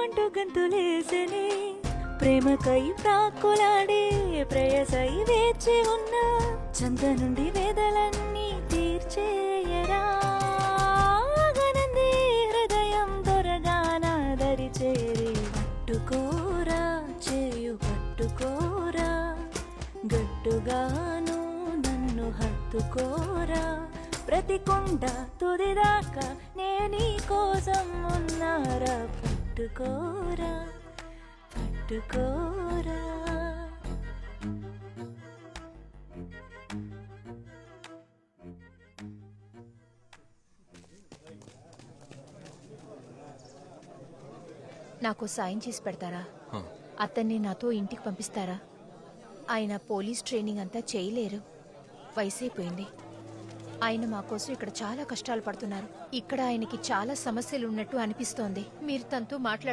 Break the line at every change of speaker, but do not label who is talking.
అంటూ గంతులేసనే ప్రేమకై ప్రాకులాడే ప్రేయసై వేచి ఉన్న చంత నుండి వేదలన్నీ తీర్చేయరా ఆగనంది హృదయం త్వరగాన దరి చేరి పట్టుకోరా చేయు పట్టుకోరా గట్టుగాను నన్ను హత్తుకోరా ప్రతి కొండ తుదిదాకా నేనీ కోసం ఉన్నారా పట్టుకోరా పట్టుకోరా.
నాకు సాయం చేసి పెడతారా? అతన్ని నాతో ఇంటికి పంపిస్తారా? ఆయన పోలీస్ ట్రైనింగ్ అంతా చేయలేరు, వయసైపోయింది. ఆయన మా కోసం ఇక్కడ చాలా కష్టాలు పడుతున్నారు. ఇక్కడ ఆయనకి చాలా సమస్యలు ఉన్నట్టు అనిపిస్తోంది. మీరు తనతో మాట్లాడి